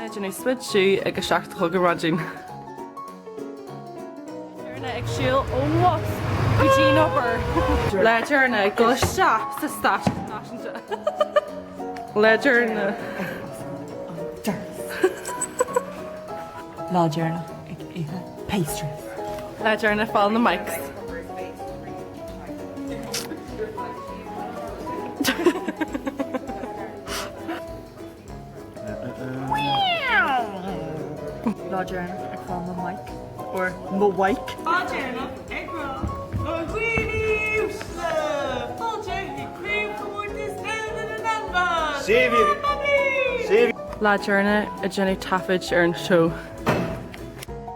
Leidr na swid siú agus seacht go radjin. Leidr ag siúil ó was gotí nóair. Leidr na go seach sa stáis náisiúnta. Leidr na Lá Deireanach ag ihe pastries. Leidr na fáil na mics. Lá Deireanach ag fáil na mic or muid. Lá Deireanach ag roll. Oh, Queenie! Paul Jerry, cream for this and another. Save you. Lá Deireanach a Jenny taifead ar an show.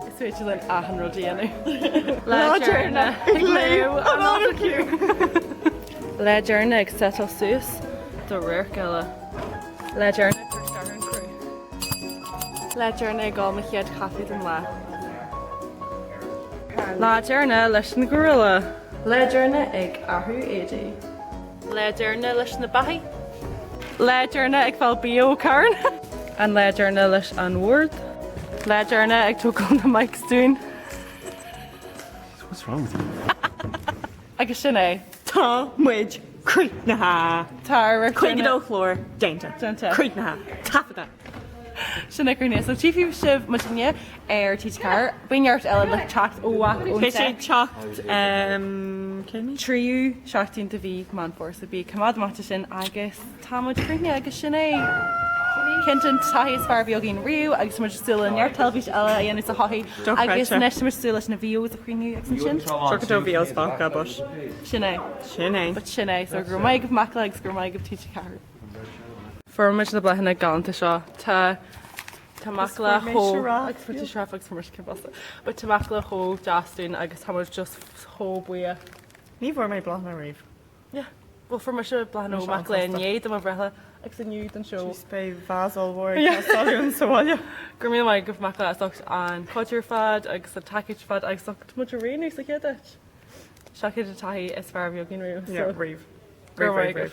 Is féidir le ahan rodíanú. Lá Deireanach ag leú an áiciú. Lá Deireanach ag settle suas do réir eile. Lá Deireanach gur star an crew. Lá Deireanach ag gáil mo chiad cafiad an lá. Lá Deireanach leis na gorilla. Lá Deireanach ag athú éidí. Lá Deireanach leis na baithí. Lá Deireanach ag fáil bio cairn. An Lá Deireanach leis an word. Lá Deireanach ag tógáil na mics dún. What's wrong with you? Agus sin é. Tá muid críochnaithe. Tá Chuige dó chlór déanta. Déanta. Críochnaithe. Taifead. Sinna gurné, so tífiú sibh muine ar títe car, buineart eile le techt ó WAC ó Bhí sé teacht tríú seachtínta bhí man fórsa bí cumad mata sin agus támuid cruine agus sin é. Cintan taithí is fear bhío gin riú agus muid stúla near televís eile a dhéanú sa haí agus neis mar stúla na bhíú a cruinú ag san sin. Tugadó bhíos fáca bush. Sin é. Sin é. But sin é, so gur maigh macla agus gur maigh títe car. Formuid na blethanna galanta seo tá macla hó agus fu sráfagus mar cibasta, but tá macla hó deasún agus táid just hó buia. Ní bhór mé blana riomh. Yeah, well for mar se blethan ó macla inéad am bhretha agus inniuúd an seo. Spé bhásal bhór sáún sáile. Gur mí mai go macla astocht an coidir fad agus a takeid fad agus mu a réú sa chéad. Seaid a taithí is fear bhío gin riú. Riomh.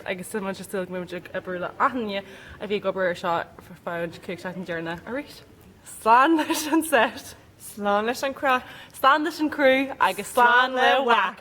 agus si man still mú a brúla aine a bhí gobar seo fáid críochnaithe an dearna a rít. Slán leis an set. Slán leis an crack. Slán leis an crew agus slán le WAC.